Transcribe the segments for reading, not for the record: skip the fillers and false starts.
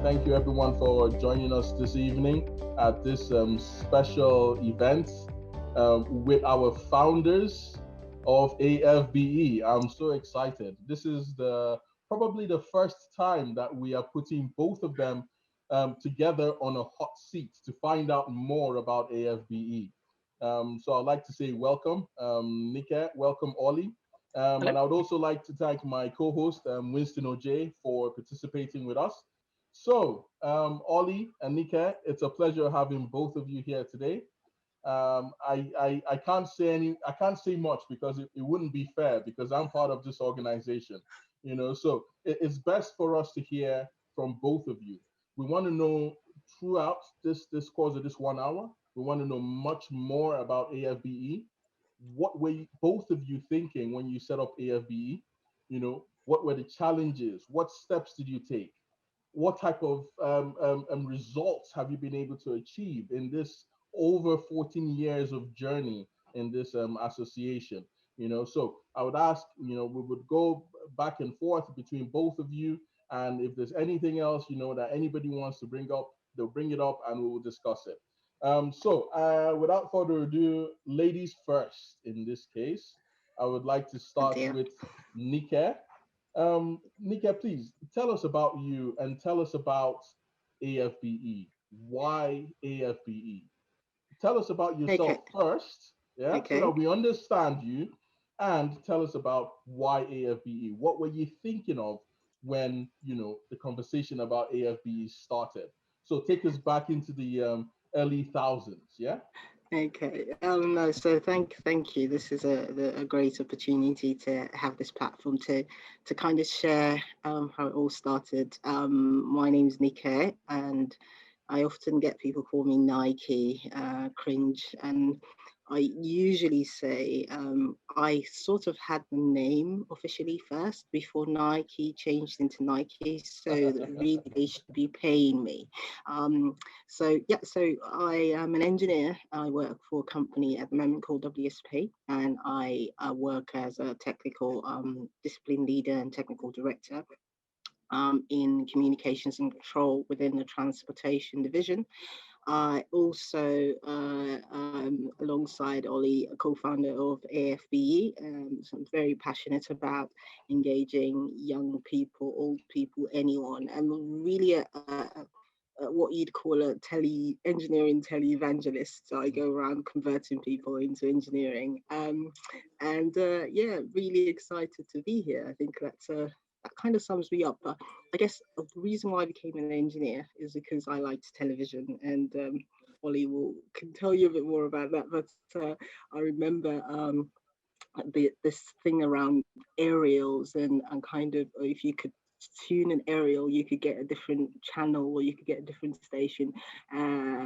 Thank you everyone for joining us this evening at this special event with our founders of AFBE. I'm so excited. This is probably the first time that we are putting both of them together on a hot seat to find out more about AFBE. So I'd like to say welcome, Nika, welcome Ollie. And I would also like to thank my co-host, Winston OJ, for participating with us. So, Ollie and Nika, it's a pleasure having both of you here today. I can't say much because it wouldn't be fair because I'm part of this organization, so it's best for us to hear from both of you. We want to know throughout this course of this 1 hour, we want to know much more about AFBE. What were both of you thinking when you set up AFBE? What were the challenges? What steps did you take? What type of results have you been able to achieve in this over 14 years of journey in this association? So I would ask, we would go back and forth between both of you, and if there's anything else, that anybody wants to bring up, they'll bring it up and we will discuss it. So without further ado, ladies first in this case, I would like to start with Nika. Nika, please tell us about you and tell us about AFBE. Why AFBE? Tell us about yourself first, so that we understand you, and tell us about why AFBE. What were you thinking of when the conversation about AFBE started? So take us back into the early thousands, yeah. Okay. No. So thank you. This is a great opportunity to have this platform to kind of share how it all started. My name's Nika, and I often get people call me Nike, cringe, and I usually say I sort of had the name officially first before Nike changed into Nike, so that really they should be paying me. So I am an engineer. I work for a company at the moment called WSP, and I work as a technical discipline leader and technical director in communications and control within the transportation division. I also, alongside Ollie, a co-founder of AFBE, so I'm very passionate about engaging young people, old people, anyone, and really what you'd call a engineering tele-evangelist. So I go around converting people into engineering, really excited to be here. I think that kind of sums me up. But I guess the reason why I became an engineer is because I liked television, and Ollie can tell you a bit more about that. But I remember this thing around aerials and kind of if you could tune an aerial, you could get a different channel or you could get a different station,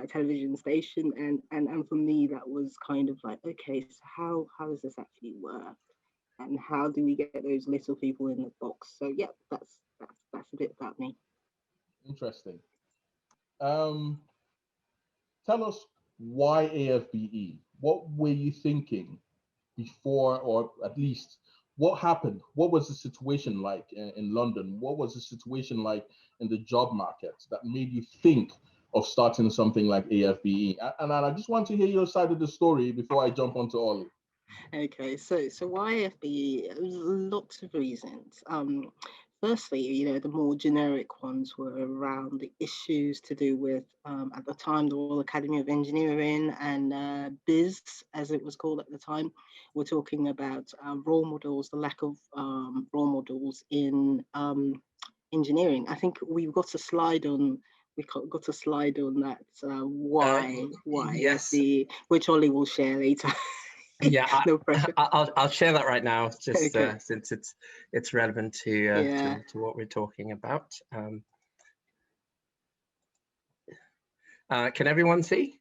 television station, and for me that was kind of like, okay, so how does this actually work? And how do we get those little people in the box? So yeah, that's a bit about me. Interesting. Tell us why AFBE. What were you thinking before, or at least what happened? What was the situation like in London? What was the situation like in the job market that made you think of starting something like AFBE? And I just want to hear your side of the story before I jump onto Ollie. Okay, so why AFBE? Lots of reasons. Firstly, the more generic ones were around the issues to do with, at the time, the Royal Academy of Engineering and BIS, as it was called at the time. We're talking about role models, the lack of role models in engineering. I think we've got a slide on. We got a slide on that. Why yes. which Ollie will share later. Yeah, no pressure. I'll share that right now, just since it's relevant to what we're talking about. Can everyone see?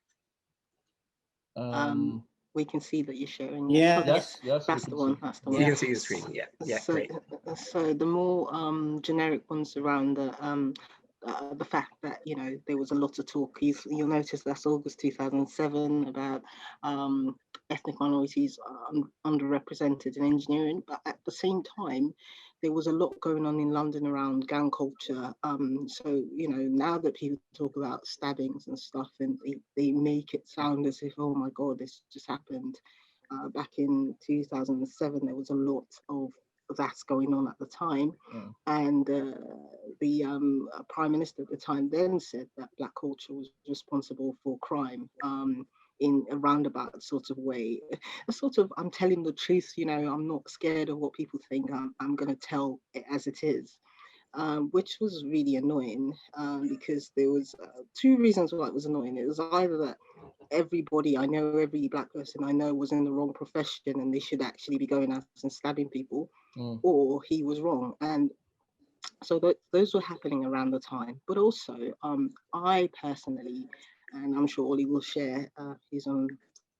We can see that you're sharing. Yes. That's the one. That's the one. You can see the screen. Yeah, great. So the more generic ones around the fact that there was a lot of talk. You'll notice that's August 2007 about ethnic minorities underrepresented in engineering. But at the same time, there was a lot going on in London around gang culture. So, you know, now that people talk about stabbings and stuff, and they make it sound as if, oh my God, this just happened. Back in 2007, there was a lot of that's going on at the time. And the Prime Minister at the time then said that Black culture was responsible for crime. In a roundabout sort of way, a sort of, I'm telling the truth, you know, I'm not scared of what people think, I'm going to tell it as it is, which was really annoying, because there was two reasons why it was annoying. It was either that everybody I know, every Black person I know was in the wrong profession and they should actually be going out and stabbing people, or he was wrong. And so those were happening around the time. But also, I personally, and I'm sure Ollie will share his own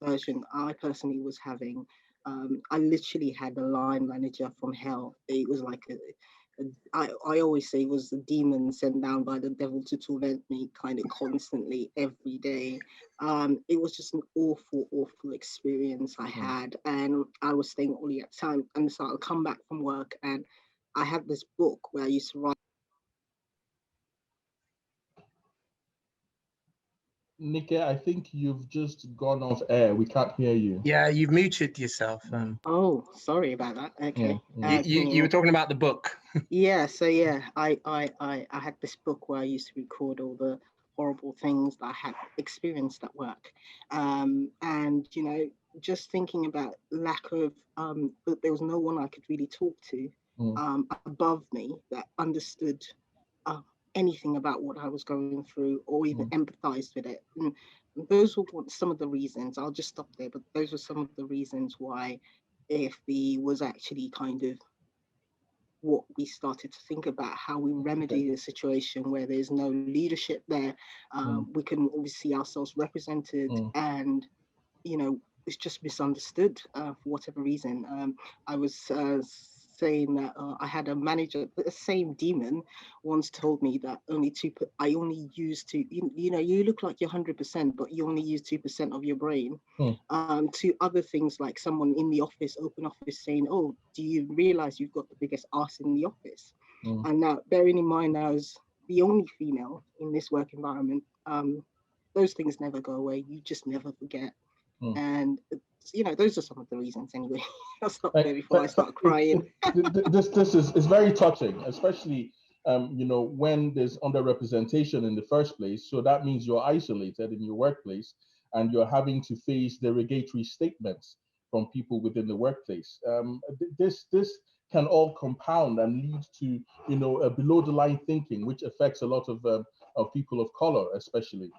version, I personally was having, I literally had a line manager from hell. It was like I always say it was a demon sent down by the devil to torment me kind of constantly every day. It was just an awful, awful experience I had. And I was staying at Ollie at the time. And so I'll come back from work and I had this book where I used to write. Nike, I think you've just gone off air. We can't hear you. Yeah, you've muted yourself. Oh, sorry about that. Okay. You were talking about the book. Yeah. So yeah, I had this book where I used to record all the horrible things that I had experienced at work, and you know, just thinking about lack of that there was no one I could really talk to above me that understood anything about what I was going through or even empathized with it. And those were some of the reasons. I'll just stop there, but those were some of the reasons why AFBE was actually kind of what we started to think about, how we remedy the situation where there's no leadership there. We couldn't always see ourselves represented, and you know, it's just misunderstood for whatever reason. I was saying that I had a manager, the same demon once told me that I only use you know, you look like you're 100%, but you only use 2% of your brain. To other things like someone in the office, open office, saying, oh, do you realize you've got the biggest ass in the office? And now, bearing in mind I was the only female in this work environment, those things never go away. You just never forget. And you know, those are some of the reasons anyway. I'll stop there before I start crying. This is very touching, especially you know, when there's underrepresentation in the first place. So that means you're isolated in your workplace and you're having to face derogatory statements from people within the workplace. This can all compound and lead to, you know, a below the line thinking, which affects a lot of people of color, especially.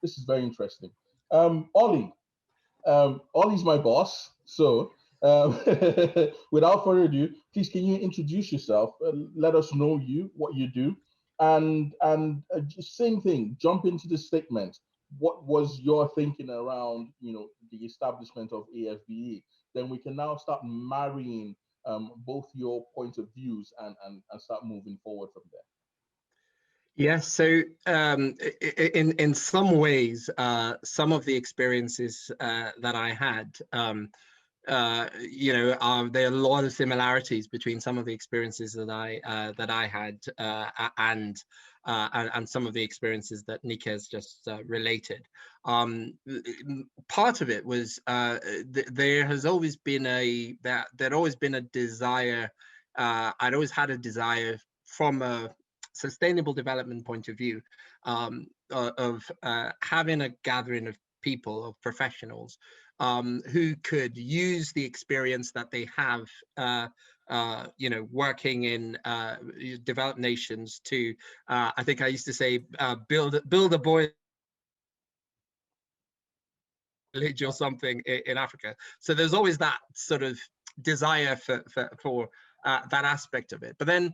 This is very interesting. Ollie. Ollie's my boss, so without further ado, please can you introduce yourself? Let us know you, what you do, and same thing. Jump into the statement. What was your thinking around, you know, the establishment of AFBE? Then we can now start marrying both your point of views and start moving forward from there. Yes, so in some ways, some of the experiences that I had, you know, there are a lot of similarities between some of the experiences that I had and some of the experiences that Nika has just related. Part of it was there has always been there'd always been a desire. I'd always had a desire from a sustainable development point of view of having a gathering of people, of professionals who could use the experience that they have, you know, working in developed nations to, I think I used to say, build a boy village or something in Africa. So there's always that sort of desire for that aspect of it. But then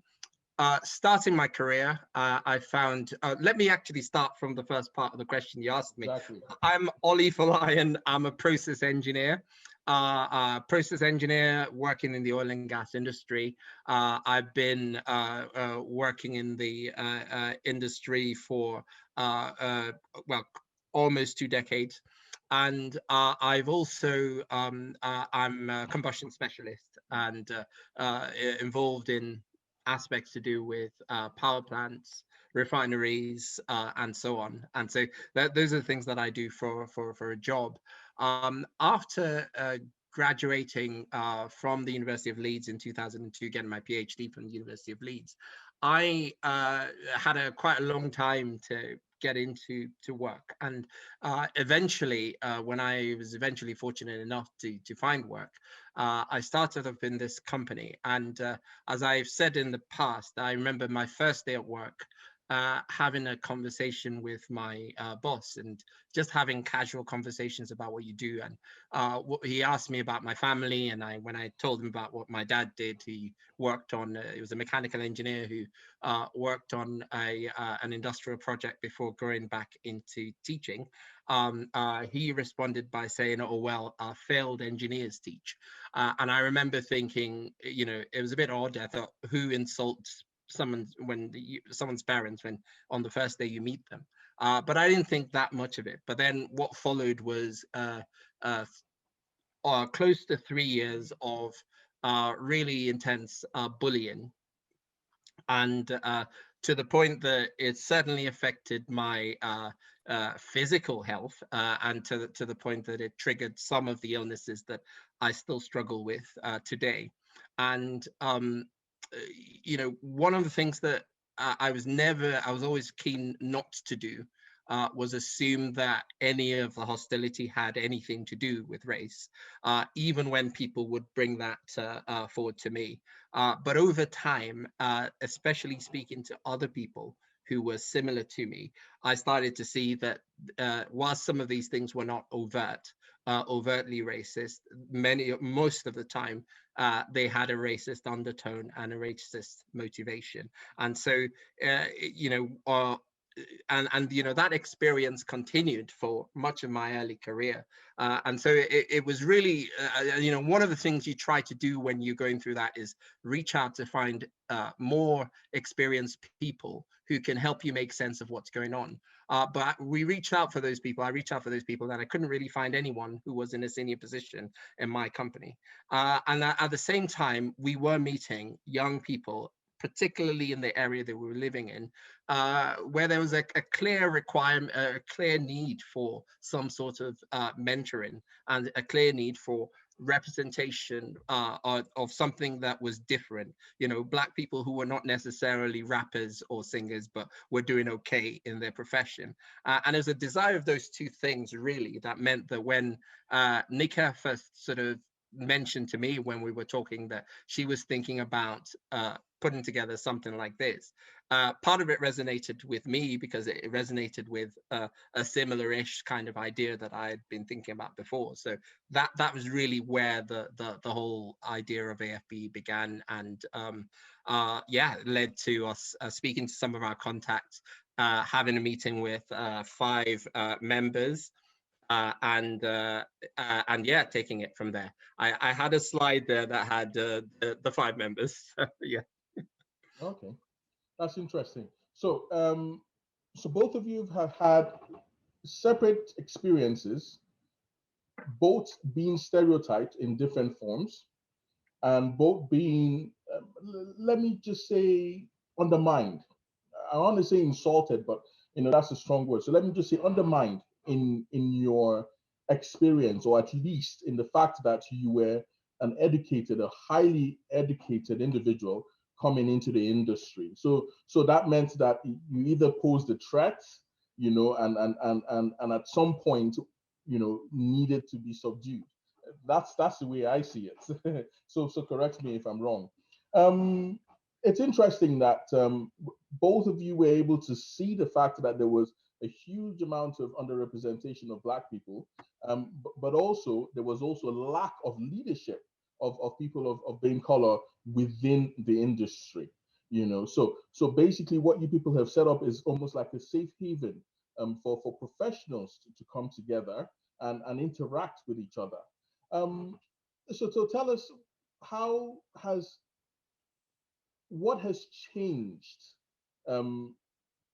starting my career, I found, let me actually start from the first part of the question you asked me. Exactly. I'm Ollie Falayan. I'm a process engineer working in the oil and gas industry. I've been working in the industry for, well, almost 2 decades. And I've also I'm a combustion specialist and involved in aspects to do with power plants, refineries, and so on. And so those are the things that I do for a job. After graduating from the University of Leeds in 2002, getting my PhD from the University of Leeds, I had quite a long time to get into work, and eventually, when I was eventually fortunate enough to find work, I started up in this company. And as I've said in the past, I remember my first day at work, having a conversation with my boss, and just having casual conversations about what you do. And he asked me about my family, and when I told him about what my dad did, he worked on. He was a mechanical engineer who worked on an industrial project before going back into teaching. He responded by saying, "Oh well, failed engineers teach." And I remember thinking, it was a bit odd. I thought, who insults someone's parents when on the first day you meet them? But I didn't think that much of it. But then what followed was close to 3 years of really intense bullying, and to the point that it certainly affected my physical health, and to the point that it triggered some of the illnesses that I still struggle with today. And one of the things that I was always keen not to do was assume that any of the hostility had anything to do with race, even when people would bring that forward to me. But over time, especially speaking to other people who were similar to me, I started to see that while some of these things were not overtly racist, most of the time, they had a racist undertone and a racist motivation. And so, that experience continued for much of my early career. And so it was really, one of the things you try to do when you're going through that is reach out to find more experienced people who can help you make sense of what's going on. But we reached out for those people. I reached out for those people, and I couldn't really find anyone who was in a senior position in my company. And at the same time, we were meeting young people, particularly in the area that we were living in, where there was a clear requirement, a clear need for some sort of mentoring, and a clear need for representation of something that was different. Black people who were not necessarily rappers or singers, but were doing okay in their profession. And there's a desire of those two things, really, that meant that when Nika first sort of mentioned to me when we were talking that she was thinking about putting together something like this, part of it resonated with me because it resonated with a similar-ish kind of idea that I had been thinking about before. So that was really where the whole idea of AFBE began, and led to us speaking to some of our contacts, having a meeting with 5 members, and taking it from there. I had a slide there that had the 5 members. Yeah. Okay, that's interesting. So, so both of you have had separate experiences, both being stereotyped in different forms, and both being, let me just say, undermined. I want to say insulted, but that's a strong word. So let me just say undermined in your experience, or at least in the fact that you were a highly educated individual coming into the industry. So that meant that you either posed a threat, and at some point, needed to be subdued. That's the way I see it. So correct me if I'm wrong. It's interesting that both of you were able to see the fact that there was a huge amount of underrepresentation of Black people, but also there was also a lack of leadership of people of being color within the industry. So basically, what you people have set up is almost like a safe haven for professionals to come together and interact with each other. So tell us, how has what has changed um,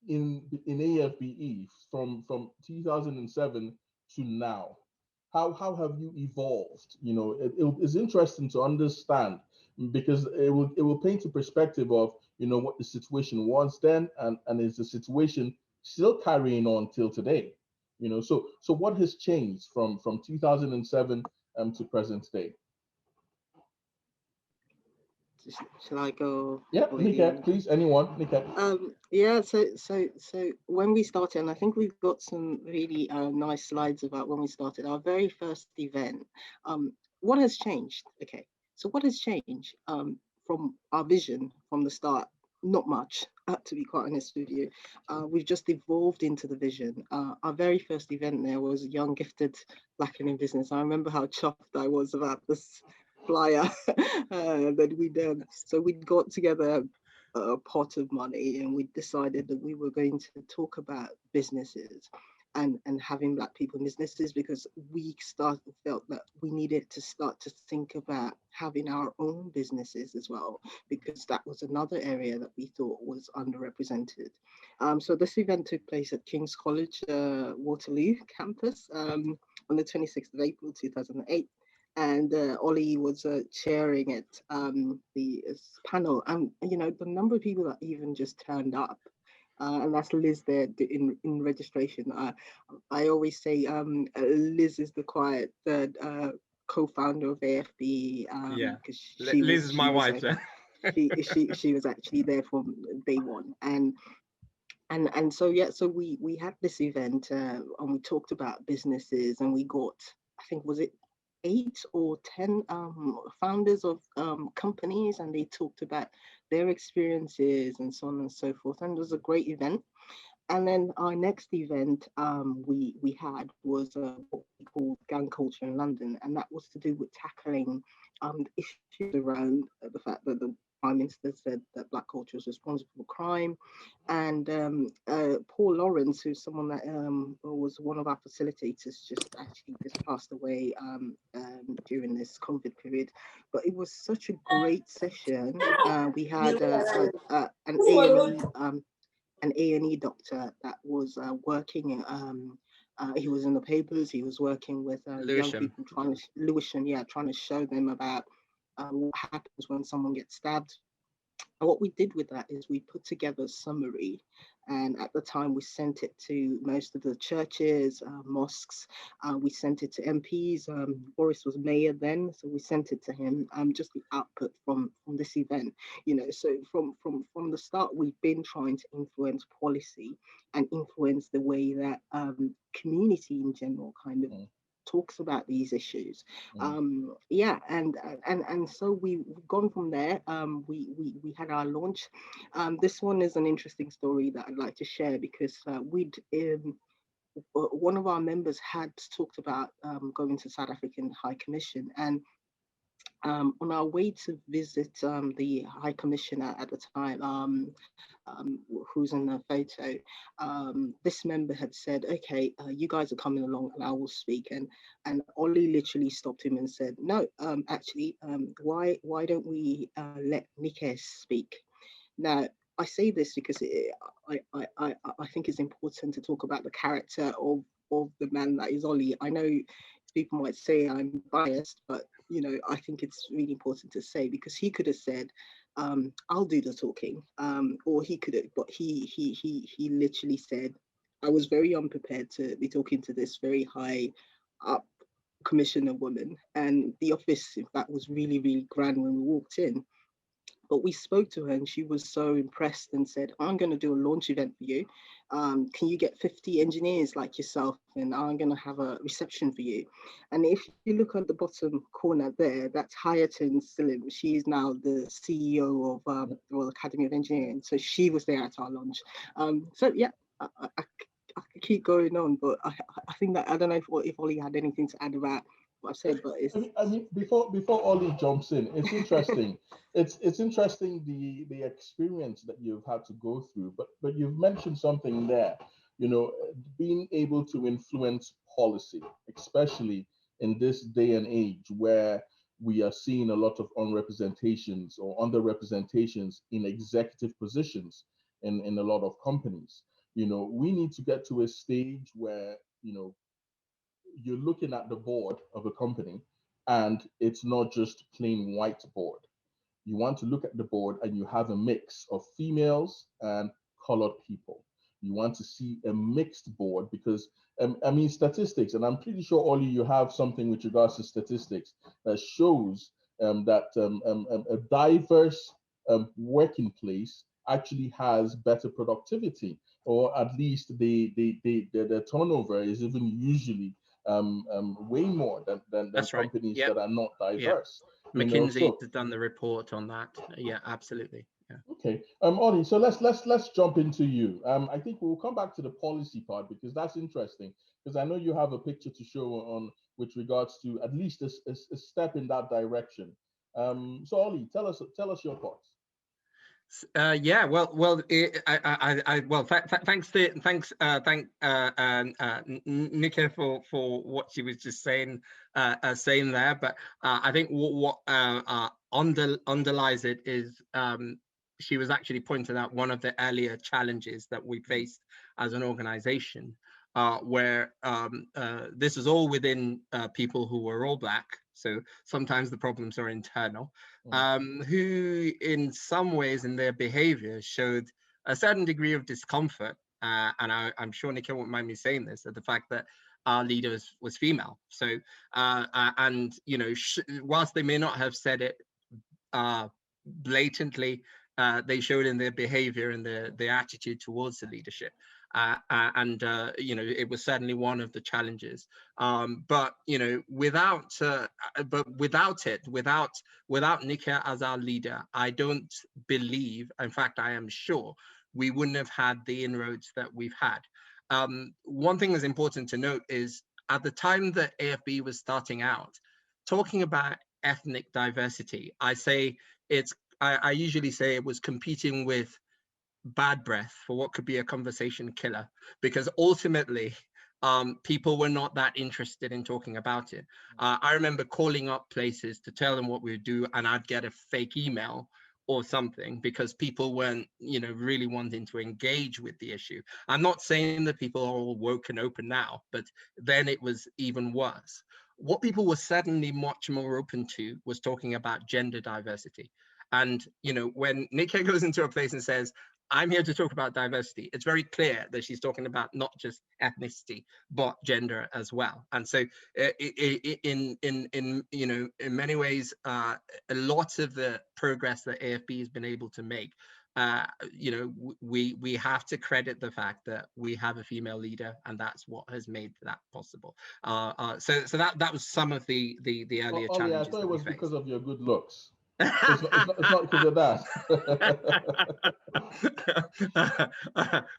in AFBE from 2007 to now? how have you evolved? You know, it's interesting to understand, because it will paint a perspective of, you know, what the situation was then, and is the situation still carrying on till today? You know, so what has changed from 2007 to present day? Shall I go? Yeah, Or you Niket, want to? please, anyone, Niket. Yeah, so when we started, and I think we've got some really nice slides about when we started our very first event. What has changed? Okay, so what has changed from our vision from the start? Not much, to be quite honest with you. We've just evolved into the vision. Our very first event there was Young Gifted Black and in Business. I remember how chuffed I was about this flyer that we'd done. So we'd got together a pot of money, and we decided that we were going to talk about businesses and having Black people in businesses, because we felt that we needed to start to think about having our own businesses as well, because that was another area that we thought was underrepresented. So this event took place at King's College, Waterloo campus, on the 26th of April 2008. And Ollie was chairing it, the panel, and you know, the number of people that even just turned up, and that's Liz there in registration. I always say Liz is the quiet third co-founder of AFBE, Yeah, because Liz is my wife. she was actually there from day one. And so yeah, so we had this event, and we talked about businesses, and we got, I think, was it 8 or 10 founders of companies, and they talked about their experiences and so on and so forth, and it was a great event. And then our next event we had was what we called gang culture in London, and that was to do with tackling issues around the fact that the Prime Minister said that Black culture is responsible for crime. And Paul Lawrence, who's someone that was one of our facilitators, just passed away during this COVID period. But it was such a great session. We had an A&E an A&E doctor that was working. He was in the papers. He was working with young Lewisham. people, Lewisham, yeah, trying to show them about what happens when someone gets stabbed. And what we did with that is we put together a summary, and at the time we sent it to most of the churches, mosques. We sent it to MPs. Boris was mayor then, so we sent it to him. Just the output from this event, you know. So from the start, we've been trying to influence policy and influence the way that community in general kind of talks about these issues. Yeah, and so we've gone from there. We had our launch. This one is an interesting story that I'd like to share, because one of our members had talked about going to South African High Commission, and on our way to visit the High Commissioner at the time, who's in the photo, this member had said, "Okay, you guys are coming along, and I will speak." And Ollie literally stopped him and said, "No, actually, why don't we let Nikes speak?" Now, I say this because I think it's important to talk about the character of the man that is Ollie. I know people might say I'm biased, but you know, I think it's really important to say, because he could have said, "I'll do the talking," or he could have, but he literally said, "I was very unprepared to be talking to this very high up commissioner woman," and the office, in fact, was really, really grand when we walked in. But we spoke to her, and she was so impressed and said, "I'm going to do a launch event for you. Can you get 50 engineers like yourself? And I'm going to have a reception for you." And if you look at the bottom corner there, that's Hayatin Silim. She is now the CEO of Royal Academy of Engineering. So she was there at our launch. So yeah, I could keep going on, but I think that, I don't know if Ollie had anything to add about what I've said, but it's... I mean, before Ollie jumps in, it's interesting. It's interesting the experience that you've had to go through, but you've mentioned something there. You know, being able to influence policy, especially in this day and age where we are seeing a lot of unrepresentations or underrepresentations in executive positions in a lot of companies. You know, we need to get to a stage where, you know, you're looking at the board of a company, and it's not just plain white board. You want to look at the board and you have a mix of females and colored people. You want to see a mixed board because, I mean, statistics, and I'm pretty sure, Ollie, you have something with regards to statistics that shows that a diverse working place actually has better productivity, or at least the turnover is even usually way more than That's right. companies Yeah. that are not Yeah. diverse. McKinsey has done the report on that. Yeah, absolutely. Yeah. Okay, Ollie. So let's jump into you. I think we'll come back to the policy part because that's interesting. Because I know you have a picture to show on with regards to at least a step in that direction. So Ollie, tell us your thoughts. Yeah, well, thanks Nika for what she was just saying there. But I think what underlies it is she was actually pointing out one of the earlier challenges that we faced as an organization, where this is all within people who were all Black. So sometimes the problems are internal, who in some ways in their behavior showed a certain degree of discomfort. And I'm sure Nikhil won't mind me saying this, at the fact that our leader was female. So, and, you know, whilst they may not have said it blatantly, they showed in their behavior and their attitude towards the leadership. And you know, it was certainly one of the challenges. But you know, without Nika as our leader, I don't believe, in fact, I am sure, we wouldn't have had the inroads that we've had. One thing that's important to note is at the time that AFBE was starting out, talking about ethnic diversity, I usually say it was competing with bad breath for what could be a conversation killer, because ultimately people were not that interested in talking about it. I remember calling up places to tell them what we would do, and I'd get a fake email or something because people weren't, you know, really wanting to engage with the issue. I'm not saying that people are all woke and open now, but then it was even worse. What people were certainly much more open to was talking about gender diversity. And, you know, when Nika goes into a place and says, I'm here to talk about diversity, it's very clear that she's talking about not just ethnicity, but gender as well. And so in you know, in many ways, a lot of the progress that AFBE has been able to make, you know, we have to credit the fact that we have a female leader, and that's what has made that possible. So that was some of the earlier challenges. I thought it was because of your good looks. It's not because of that.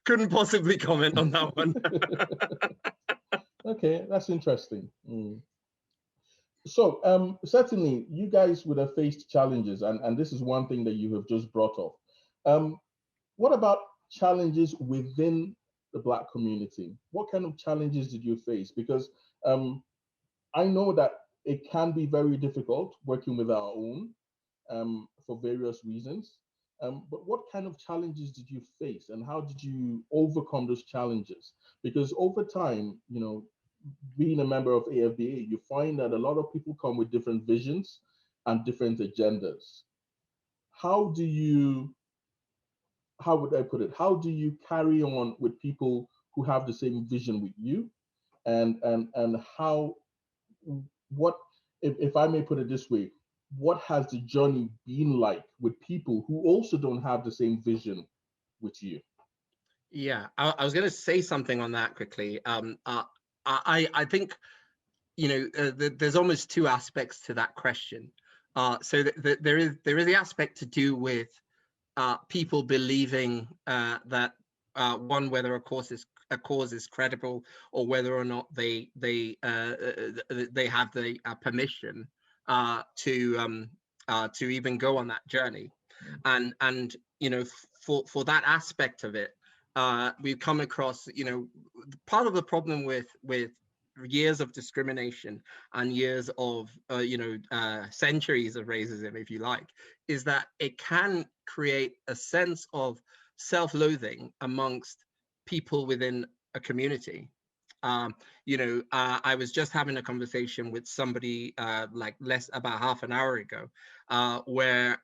Couldn't possibly comment on that one. Okay, that's interesting. So certainly you guys would have faced challenges, and this is one thing that you have just brought up. What about challenges within the Black community? What kind of challenges did you face? Because I know that it can be very difficult working with our own for various reasons. But what kind of challenges did you face, and how did you overcome those challenges? Because over time, you know, being a member of AFBE, you find that a lot of people come with different visions and different agendas. How would I put it? How do you carry on with people who have the same vision with you? And how, what, if I may put it this way, what has the journey been like with people who also don't have the same vision with you? Yeah, I was going to say something on that quickly. I think, you know, there's almost two aspects to that question. So there is the aspect to do with people believing that one, whether a cause is credible, or whether or not they have the permission to even go on that journey. And you know, for that aspect of it, we've come across, you know, part of the problem with years of discrimination and years of you know, centuries of racism, if you like, is that it can create a sense of self-loathing amongst people within a community. I was just having a conversation with somebody like about half an hour ago, where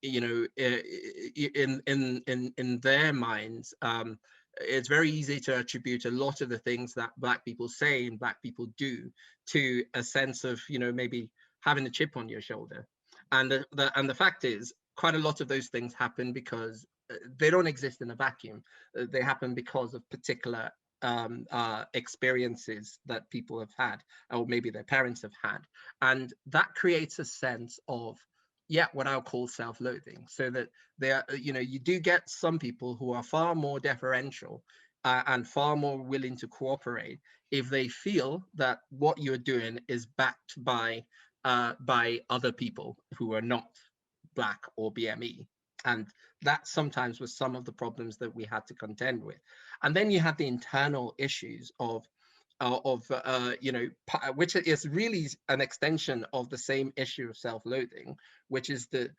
in their minds, it's very easy to attribute a lot of the things that Black people say and Black people do to a sense of, maybe having a chip on your shoulder. And the fact is, quite a lot of those things happen because they don't exist in a vacuum. They happen because of particular experiences that people have had, or maybe their parents have had. And that creates a sense of, what I'll call self-loathing. So that you do get some people who are far more deferential and far more willing to cooperate if they feel that what you're doing is backed by other people who are not Black or BME. And that sometimes was some of the problems that we had to contend with. And then you had the internal issues of which is really an extension of the same issue of self-loathing, which is that,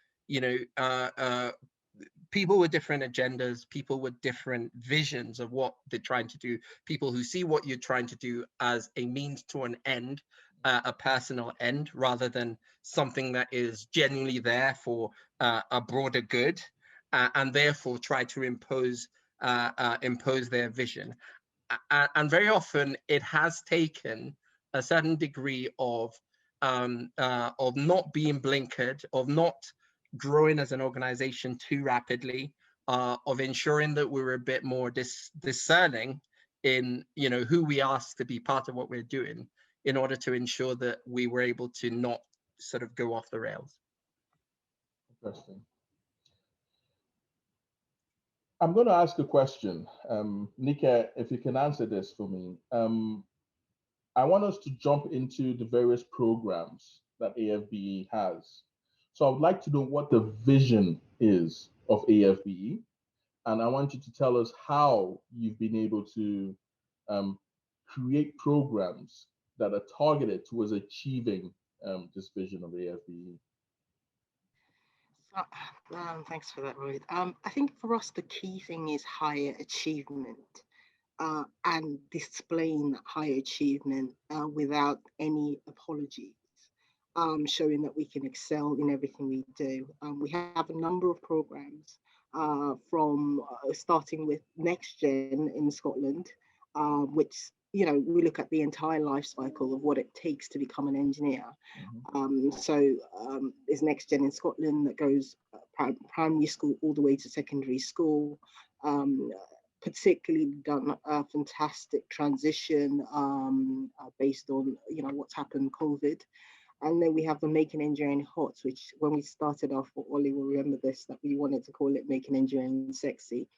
people with different agendas, people with different visions of what they're trying to do, people who see what you're trying to do as a means to an end, a personal end, rather than something that is genuinely there for a broader good, and therefore try to impose their vision. And very often it has taken a certain degree of not being blinkered, of not growing as an organization too rapidly, of ensuring that we're a bit more discerning in who we ask to be part of what we're doing, in order to ensure that we were able to not sort of go off the rails. Interesting. I'm going to ask a question. Nika, if you can answer this for me. I want us to jump into the various programs that AFBE has. So I would like to know what the vision is of AFBE, and I want you to tell us how you've been able to create programs that are targeted towards achieving this vision of AFBE. Thanks for that, Rohit. I think for us, the key thing is higher achievement. And displaying that high achievement without any apologies, showing that we can excel in everything we do. We have a number of programs from starting with Next Gen in Scotland, which we look at the entire life cycle of what it takes to become an engineer. There's Next Gen in Scotland that goes primary school all the way to secondary school. Particularly done a fantastic transition based on what's happened COVID. And then we have the Making Engineering Hot, which when we started off, Ollie will remember this, that we wanted to call it Making Engineering Sexy,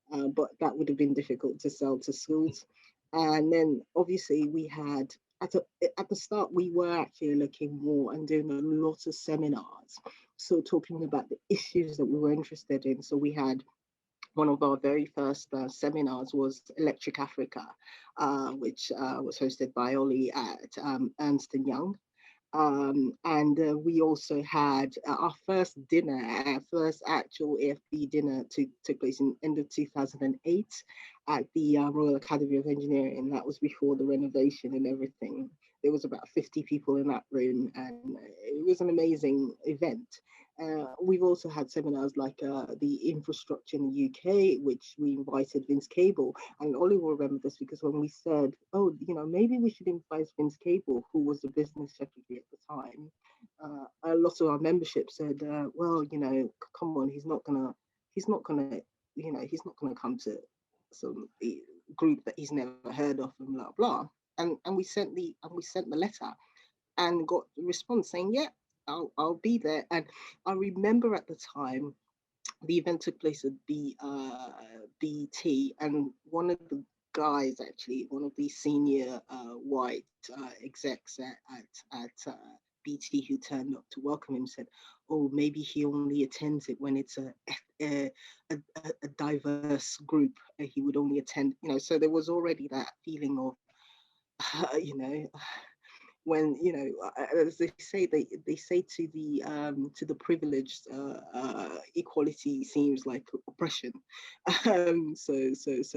but that would have been difficult to sell to schools. And then obviously we had, at the start, we were actually looking more and doing a lot of seminars. So talking about the issues that we were interested in. So we had one of our very first seminars was Electric Africa, which was hosted by Ollie at Ernst & Young. And we also had our first dinner, our first actual AFB dinner took place in end of 2008 at the Royal Academy of Engineering. That was before the renovation and everything. There was about 50 people in that room, and it was an amazing event. We've also had seminars like the infrastructure in the UK, which we invited Vince Cable. And Ollie will remember this because when we said, oh, maybe we should invite Vince Cable, who was the business secretary at the time, a lot of our membership said, well, come on, he's not gonna come to some group that he's never heard of, and blah blah. And we sent the letter and got the response saying, yeah, I'll be there. And I remember at the time the event took place at BT, and one of the guys, actually one of the senior white execs at BT who turned up to welcome him said, oh, maybe he only attends it when it's a diverse group. He would only attend, so there was already that feeling of when as they say to the privileged, equality seems like oppression. So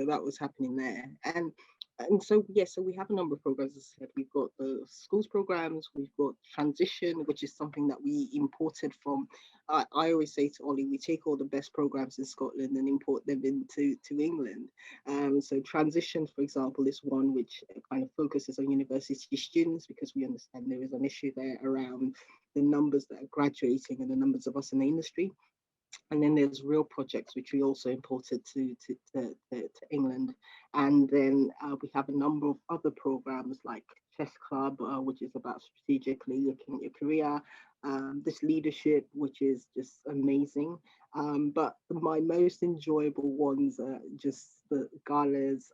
that was happening there. And And so, yes, so we have a number of programs. As I said, we've got the schools programs, we've got transition, which is something that we imported from. I always say to Ollie, we take all the best programs in Scotland and import them into England. So transition, for example, is one which kind of focuses on university students, because we understand there is an issue there around the numbers that are graduating and the numbers of us in the industry. And then there's real projects which we also imported to England. And then we have a number of other programs like Chess Club, which is about strategically looking at your career. This leadership, which is just amazing. But my most enjoyable ones are just the galas,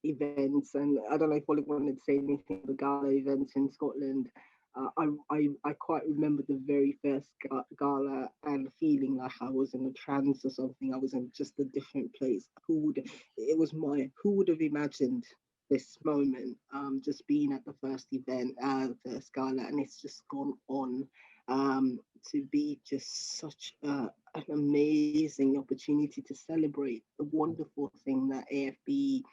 events. And I don't know if Ollie wanted to say anything, the gala events in Scotland. I quite remember the very first gala and feeling like I was in a trance or something. I was in just a different place. Who would have imagined this moment, just being at the first event, the first gala, and it's just gone on to be just such an amazing opportunity to celebrate the wonderful thing that AFBE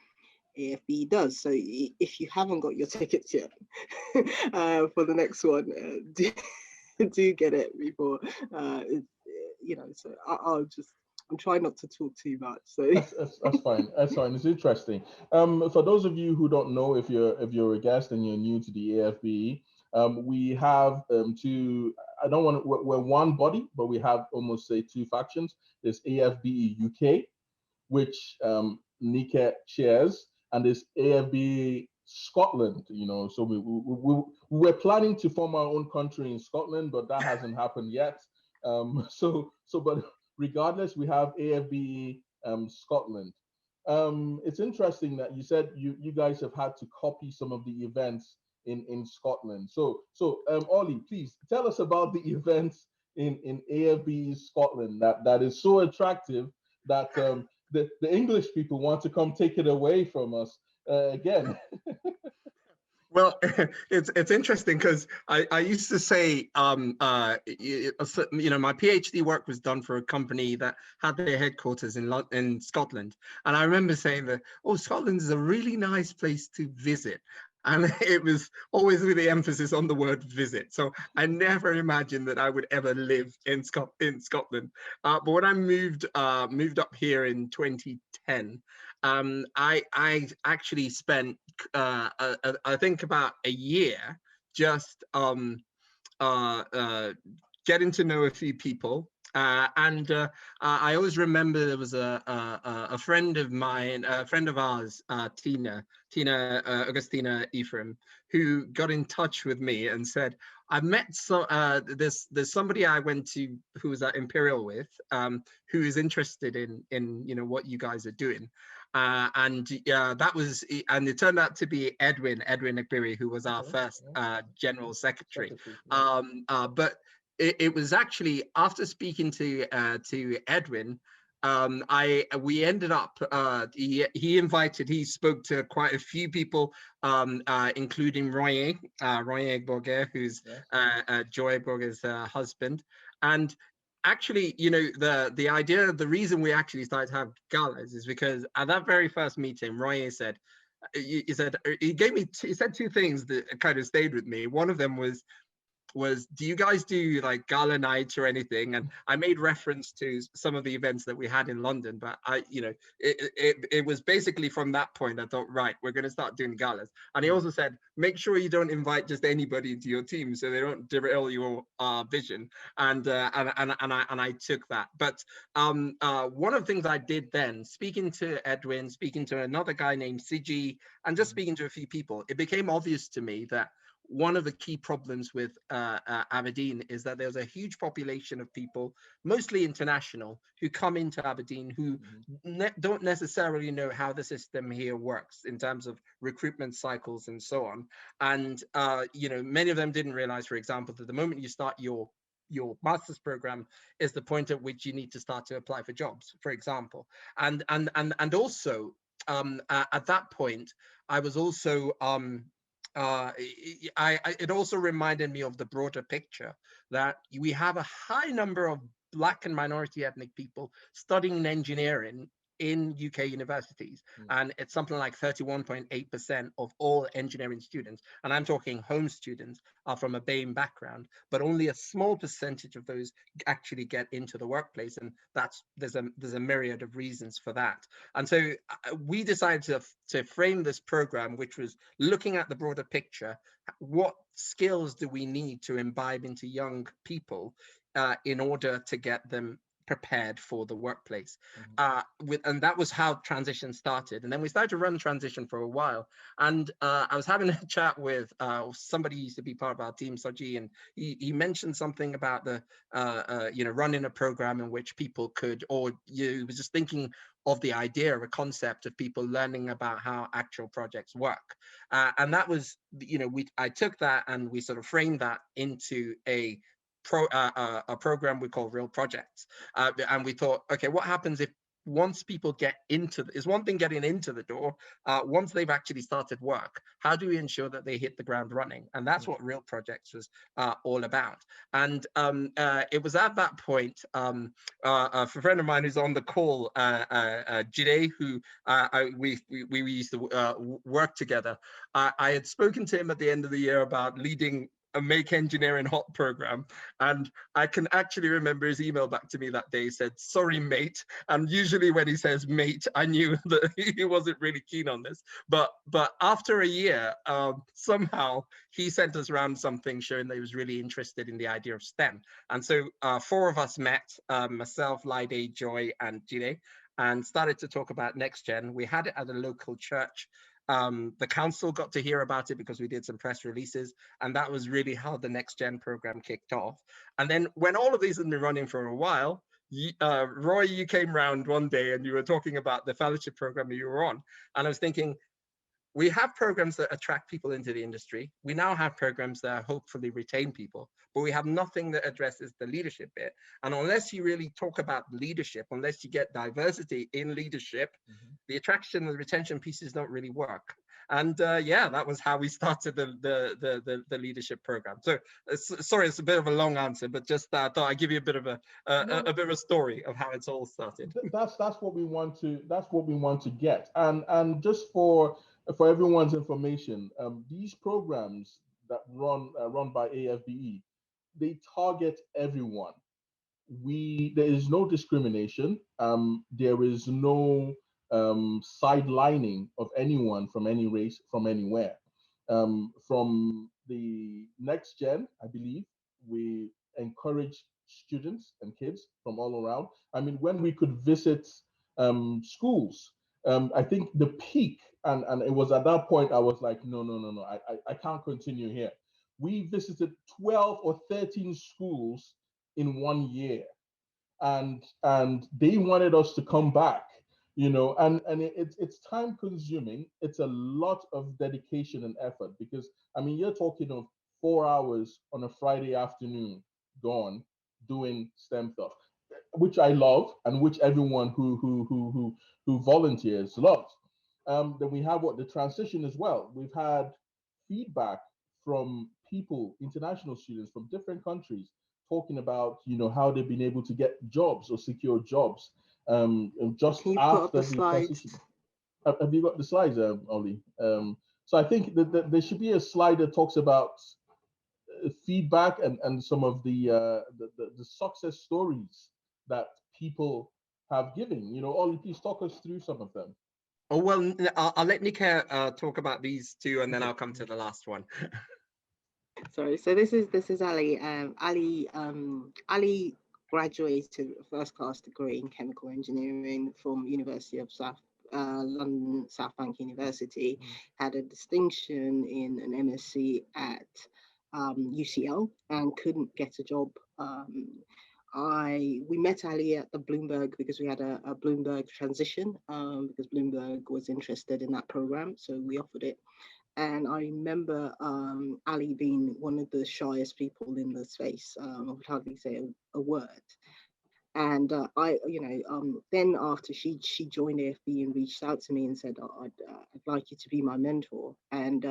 does. So if you haven't got your tickets yet for the next one, do get it before so I'm trying not to talk too much. So that's fine. That's fine. It's interesting. For those of you who don't know, if you're a guest and you're new to the AFBE, we have two. I don't want to. We're one body, but we have almost say two factions. There's AFBE UK, which Nika chairs, and there's AFBE Scotland. So we were planning to form our own country in Scotland, but that hasn't happened yet. But regardless, we have AFBE Scotland. It's interesting that you said you guys have had to copy some of the events in Scotland. So Ollie, please tell us about the events in AFBE Scotland that is so attractive that the English people want to come take it away from us again. Well, it's interesting because I used to say, my PhD work was done for a company that had their headquarters in Scotland, and I remember saying that, Scotland is a really nice place to visit. And it was always with the emphasis on the word visit. So I never imagined that I would ever live in Scotland. But when I moved up here in 2010, I actually spent I think about a year just getting to know a few people. I always remember there was a friend of mine, a friend of ours, Tina Augustina Ephraim, who got in touch with me and said, I met there's somebody I went to who was at Imperial with, who is interested in what you guys are doing. That was, and it turned out to be Edwin Akbiri, who was our first general secretary. But it was actually after speaking to Edwin, we ended up he spoke to quite a few people, including Royer Bourget, who's Joy Bourget's husband. And actually, the idea, the reason we actually started to have galas is because at that very first meeting, Royer said, he said two things that kind of stayed with me. One of them was, do you guys do like gala nights or anything? And I made reference to some of the events that we had in London, but it was basically from that point I thought, right, we're going to start doing galas. And he also said, make sure you don't invite just anybody into your team so they don't derail your vision. And I took that. But one of the things I did then, speaking to Edwin, speaking to another guy named Siji, and just speaking to a few people, it became obvious to me that one of the key problems with Aberdeen is that there's a huge population of people, mostly international, who come into Aberdeen who don't necessarily know how the system here works in terms of recruitment cycles and so on. And many of them didn't realize, for example, that the moment you start your master's program is the point at which you need to start to apply for jobs, for example. And also at that point, I was also it also reminded me of the broader picture that we have a high number of Black and minority ethnic people studying engineering in UK universities, and it's something like 31.8% of all engineering students, and I'm talking home students, are from a BAME background, but only a small percentage of those actually get into the workplace, and there's a myriad of reasons for that. And so we decided to frame this program, which was looking at the broader picture. What skills do we need to imbibe into young people in order to get them prepared for the workplace? And that was how transition started. And then we started to run transition for a while. And I was having a chat with somebody who used to be part of our team, Soji, and he mentioned something about the running a program in which people could, or you was just thinking of the idea or a concept of people learning about how actual projects work. And that was, I took that and we sort of framed that into a program we call Real Projects. And we thought, okay, what happens if once people get into, is one thing getting into the door, once they've actually started work, how do we ensure that they hit the ground running? And that's what Real Projects was all about. And it was at that point, a friend of mine who's on the call, Jide, who we used to work together, I had spoken to him at the end of the year about leading a Make Engineering Hot program, and I can actually remember his email back to me that day. He said, "Sorry, mate." And usually when he says mate, I knew that he wasn't really keen on this. But after a year, somehow he sent us around something showing that he was really interested in the idea of STEM. And so 4 of us met, myself, Laide, Joy, and Jide, and started to talk about Next Gen. We had it at a local church. The council got to hear about it because we did some press releases, and that was really how the Next Gen program kicked off. And then when all of these had been running for a while, Roy, you came round one day and you were talking about the fellowship program that you were on, and I was thinking, we have programs that attract people into the industry. We now have programs that hopefully retain people, but we have nothing that addresses the leadership bit. And unless you really talk about leadership, unless you get diversity in leadership, the attraction and the retention pieces don't really work. And yeah, that was how we started the leadership program. So sorry, it's a bit of a long answer, but just thought I'd give you a bit of a story of how it's all started. That's what we want to get. And just for everyone's information, these programs that run by AFBE, they target everyone. There is no discrimination. There is no sidelining of anyone from any race, from anywhere. From the Next Gen, I believe we encourage students and kids from all around. I mean, when we could visit schools, I think the peak, and it was at that point I was like, no, I can't continue here. We visited 12 or 13 schools in 1 year, and they wanted us to come back, and it's time consuming. It's a lot of dedication and effort, because I mean, you're talking of 4 hours on a Friday afternoon gone doing STEM stuff, which I love, and which everyone who volunteers loves. Then we have the transition as well. We've had feedback from people, international students from different countries, talking about how they've been able to get jobs or secure jobs just after the transition. Have you got the slides, Ollie? So I think that there should be a slide that talks about feedback and some of the success stories that people have given. Ollie, please talk us through some of them. Oh, well, I'll let Nika talk about these two, and then I'll come to the last one. Sorry, so this is Ali. Ali graduated a first-class degree in chemical engineering from University of London, South Bank University. Had a distinction in an MSc at UCL and couldn't get a job. We met Ali at the Bloomberg because we had a Bloomberg transition because Bloomberg was interested in that program, so we offered it. And I remember Ali being one of the shyest people in the space. I would hardly say a word. And then after she joined AFB and reached out to me and said, I'd like you to be my mentor. And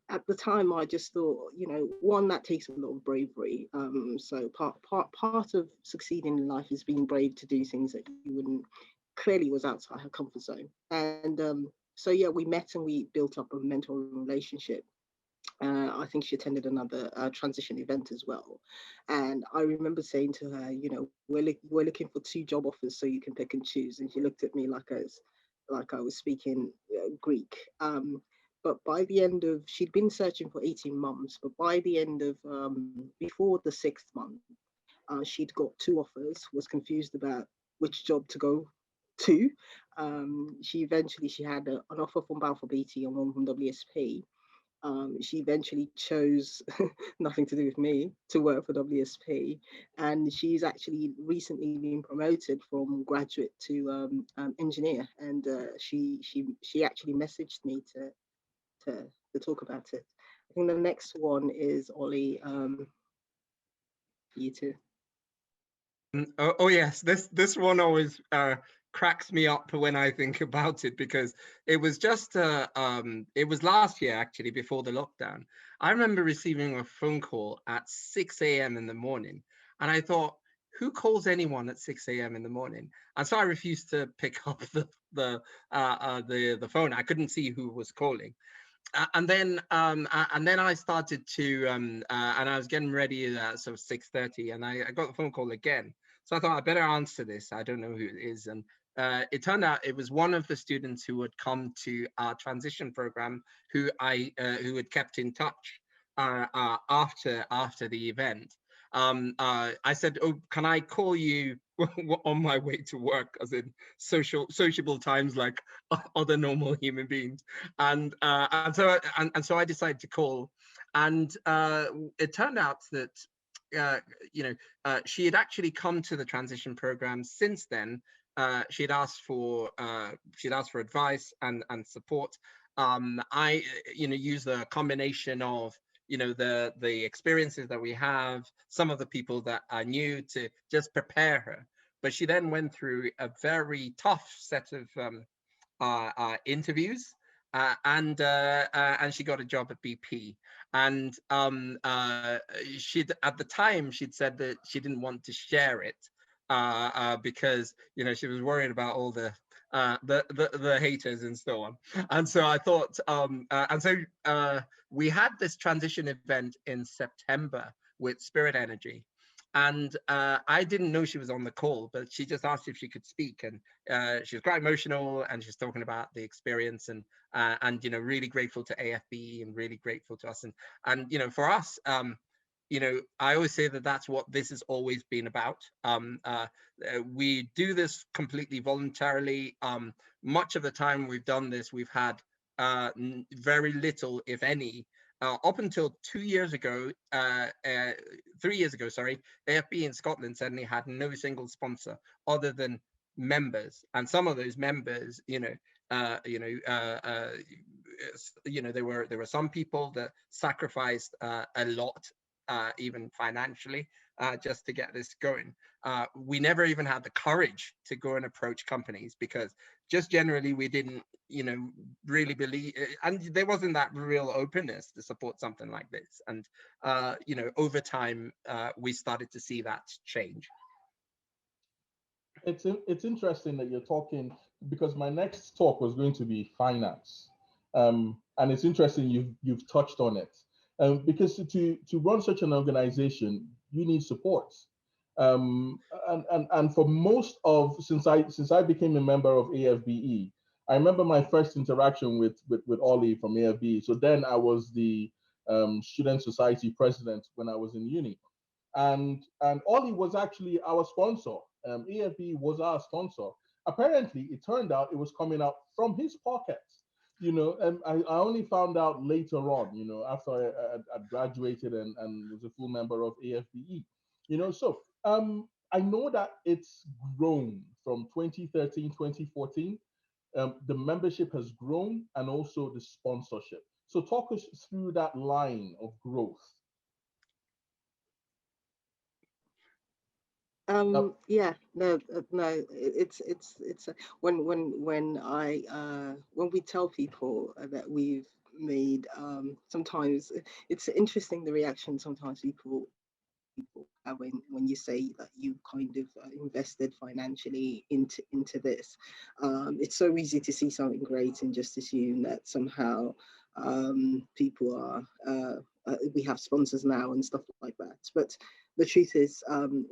at the time, I just thought, one, that takes a lot of bravery. So part of succeeding in life is being brave to do things that you wouldn't clearly was outside her comfort zone. And so yeah, we met and we built up a mentoring relationship. I think she attended another transition event as well. And I remember saying to her, you know, we're looking for 2 job offers so you can pick and choose. And she looked at me like I was speaking Greek. But by the end of, she'd been searching for 18 months, but by the end of, before the 6th month, she'd got 2 offers, was confused about which job to go to. She had an offer from Balfour Beatty and one from WSP. She eventually chose nothing to do with me to work for WSP, and she's actually recently been promoted from graduate to engineer. And she actually messaged me to talk about it. I think the next one is Ollie. You too. Oh yes, this one always cracks me up when I think about it, because it was just it was last year actually, before the lockdown. I remember receiving a phone call at 6 a.m. in the morning, and I thought, who calls anyone at 6 a.m. in the morning? And so I refused to pick up the phone. I couldn't see who was calling. And then I started to and I was getting ready at sort of 6:30, and I got the phone call again. So I thought I better answer this. I don't know who it is, and it turned out it was one of the students who had come to our transition program, who had kept in touch after the event. I said, "Oh, can I call you on my way to work?" As in sociable times like other normal human beings. And so I decided to call, and it turned out that she had actually come to the transition program since then. She'd asked for advice and support. I used a combination of the experiences that we have, some of the people that I knew, to just prepare her. But she then went through a very tough set of interviews, and she got a job at BP. And at the time she'd said that she didn't want to share it because she was worried about all the haters and so on. And so I thought, we had this transition event in September with Spirit Energy. And I didn't know she was on the call, but she just asked if she could speak, and she was quite emotional, and she's talking about the experience, and really grateful to AFBE and really grateful to us, and for us, I always say that that's what this has always been about. We do this completely voluntarily. Much of the time we've done this, we've had very little, if any. Up until 3 years ago, sorry, AFBE in Scotland suddenly had no single sponsor other than members, and some of those members, there were some people that sacrificed a lot, even financially, just to get this going. We never even had the courage to go and approach companies, because just generally we didn't really believe, and there wasn't that real openness to support something like this. And over time we started to see that change. It's interesting that you're talking, because my next talk was going to be finance, and it's interesting you've touched on it, because to run such an organization you need support, and for most of since I became a member of AFBE, I remember my first interaction with Ollie from AFBE. So then I was the student society president when I was in uni, and Ollie was actually our sponsor. AFB was our sponsor. Apparently, it turned out it was coming out from his pocket. And I only found out later on, after I graduated and was a full member of AFBE. So I know that it's grown from 2013, 2014. The membership has grown, and also the sponsorship. So talk us through that line of growth. Yeah, no, it's when when we tell people that we've made, sometimes it's interesting, the reaction sometimes people people when you say that you kind of invested financially into this. It's so easy to see something great and just assume that somehow people are we have sponsors now and stuff like that. But the truth is,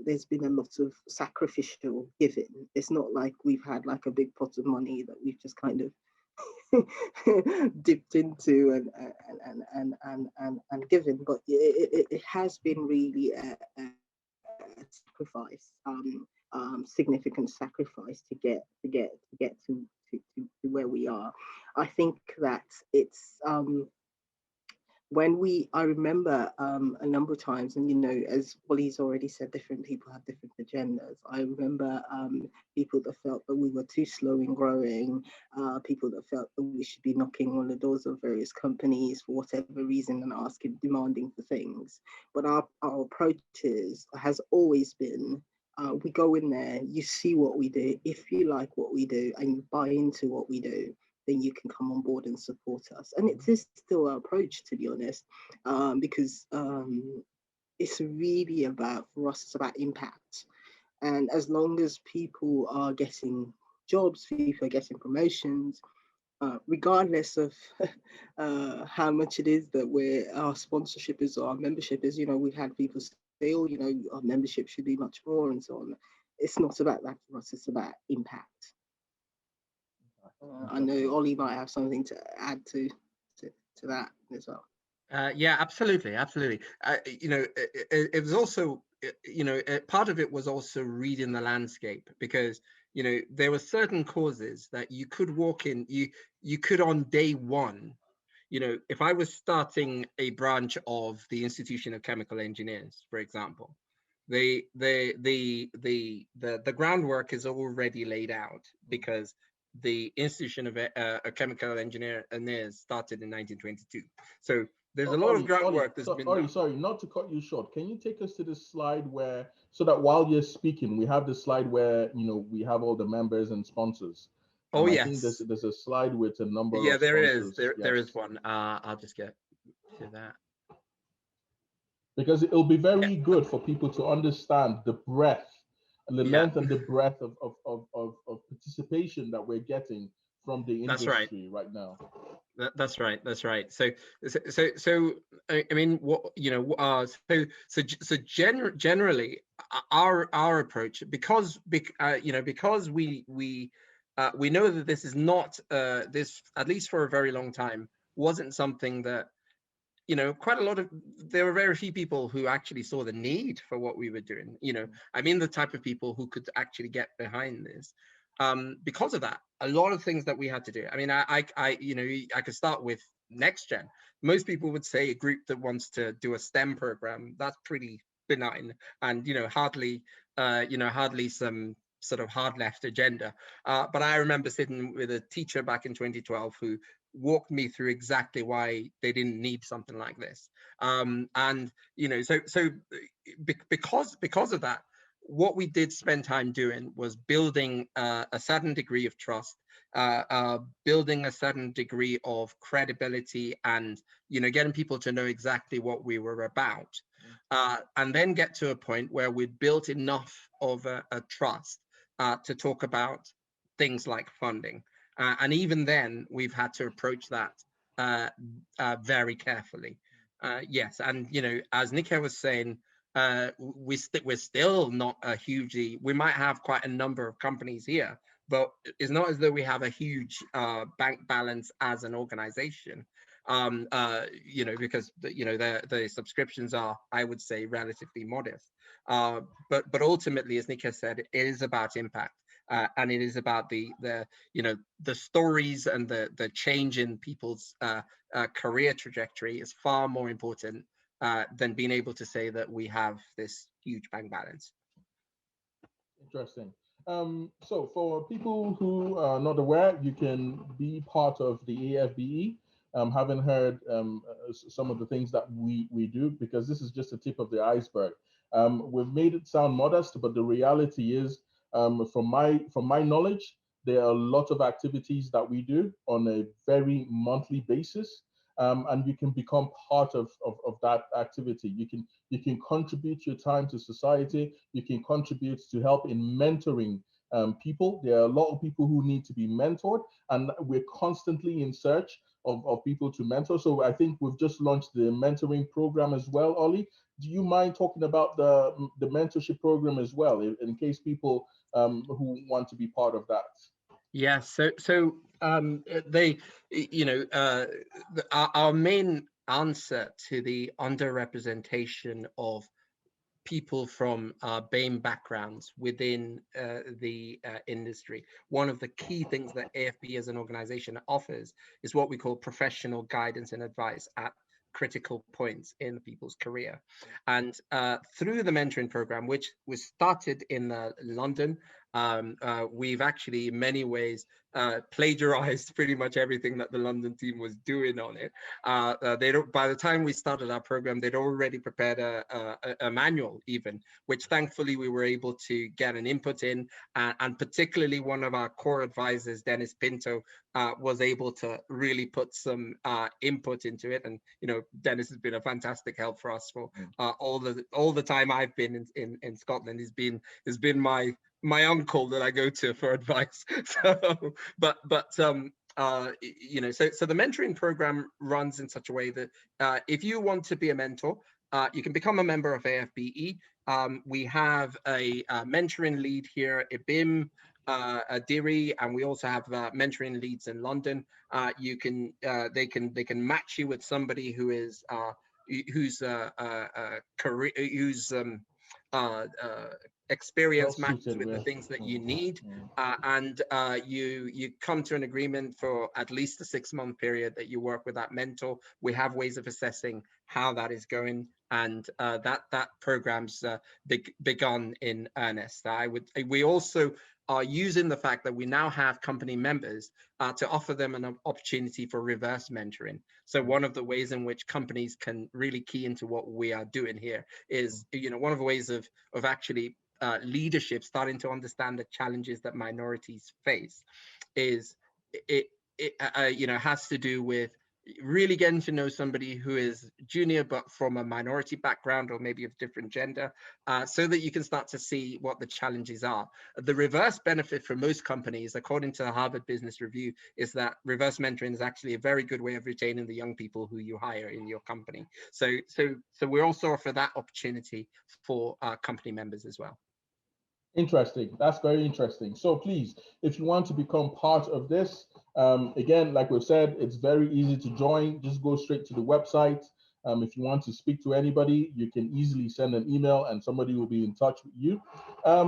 there's been a lot of sacrificial giving. It's not like we've had like a big pot of money that we've just kind of dipped into and given, but it has been really a sacrifice, significant sacrifice to get to where we are. I think that it's I remember a number of times, and as Wally's already said, different people have different agendas. I remember people that felt that we were too slow in growing, people that felt that we should be knocking on the doors of various companies for whatever reason and asking, demanding for things. But our approach has always been, we go in there, you see what we do. If you like what we do and you buy into what we do, then you can come on board and support us. And it is still our approach, to be honest, because it's really about, for us, it's about impact. And as long as people are getting jobs, people are getting promotions, regardless of how much it is that our sponsorship is or our membership is, we've had people say, oh, our membership should be much more and so on. It's not about that for us, it's about impact. I know Ollie might have something to add to that as well. Yeah, absolutely. It was also, part of it was also reading the landscape, because there were certain causes that you could walk in. You could, on day one, if I was starting a branch of the Institution of Chemical Engineers, for example, the groundwork is already laid out, because the Institution of Chemical Engineers started in 1922. So there's a lot of groundwork that's been done. Sorry, not to cut you short. Can you take us to the slide so that while you're speaking, we have the slide where we have all the members and sponsors. Oh, yes. I think there's a slide with a number of sponsors. There yes. is one. I'll just get to that. Because it'll be very good for people to understand the breadth and the length and the breadth of participation that we're getting from the industry right now. That's right. So I mean, generally our approach, because we know that this is not this, at least for a very long time, wasn't something that there were very few people who actually saw the need for what we were doing. I mean, the type of people who could actually get behind this. Because of that, a lot of things that we had to do. I mean, I could start with Next Gen. Most people would say a group that wants to do a STEM program, that's pretty benign, and hardly some sort of hard left agenda. But I remember sitting with a teacher back in 2012 who walked me through exactly why they didn't need something like this. Because of that, what we did spend time doing was building a certain degree of trust, building a certain degree of credibility, and getting people to know exactly what we were about, and then get to a point where we'd built enough of a trust to talk about things like funding. And even then, we've had to approach that very carefully. Yes, and as Nika was saying, we're still not a hugely. We might have quite a number of companies here, but it's not as though we have a huge bank balance as an organization. Because the subscriptions are, I would say, relatively modest. But ultimately, as Nika said, it is about impact. And it is about the stories and the change in people's career trajectory is far more important than being able to say that we have this huge bank balance. Interesting. So for people who are not aware, you can be part of the AFBE. Haven't heard some of the things that we do, because this is just the tip of the iceberg. We've made it sound modest, but the reality is, from my knowledge, there are a lot of activities that we do on a very monthly basis. and you can become part of that activity. You can contribute your time to society. You can contribute to help in mentoring people. There are a lot of people who need to be mentored, and we're constantly in search of people to mentor. So I think we've just launched the mentoring program as well. Ollie, do you mind talking about the mentorship program as well, in case people who want to be part of that? Yeah, they, our main answer to the underrepresentation of people from BAME backgrounds within the industry. One of the key things that AFBE as an organization offers is what we call professional guidance and advice at critical points in people's career. And through the mentoring program, which was started in London, we've actually in many ways plagiarized pretty much everything that the London team was doing on it. By the time we started our program, they'd already prepared a manual even, which thankfully we were able to get an input in, and particularly one of our core advisors, Dennis Pinto, was able to really put some input into it. And Dennis has been a fantastic help for us for all the time I've been in Scotland. He's been my uncle that I go to for advice. So the mentoring program runs in such a way that if you want to be a mentor, you can become a member of AFBE. We have a mentoring lead here at BIM, Diri, and we also have mentoring leads in London. They can match you with somebody who is whose experience matches with the things that you need, and you come to an agreement for at least a 6-month period that you work with that mentor. We have ways of assessing how that is going, and that program's begun in earnest. We also are using the fact that we now have company members to offer them an opportunity for reverse mentoring. So one of the ways in which companies can really key into what we are doing here is, one of the ways of actually leadership starting to understand the challenges that minorities face is it has to do with really getting to know somebody who is junior but from a minority background or maybe of different gender, so that you can start to see what the challenges are. The reverse benefit for most companies, according to the Harvard Business Review, is that reverse mentoring is actually a very good way of retaining the young people who you hire in your company. So we also offer that opportunity for company members as well. Interesting. That's very interesting. So please, if you want to become part of this, again, like we've said, it's very easy to join. Just go straight to the website. If you want to speak to anybody, you can easily send an email and somebody will be in touch with you. I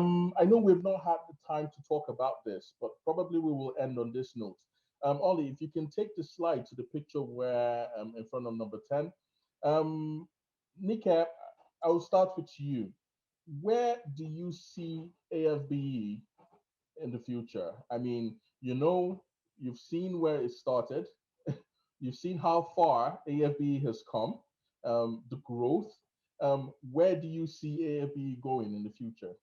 know we've not had the time to talk about this, but probably we will end on this note. Ollie, if you can take the slide to the picture where in front of number 10. Nika, I will start with you. Where do you see AFBE in the future? I mean, you've seen where it started. You've seen how far AFBE has come, the growth. Where do you see AFBE going in the future?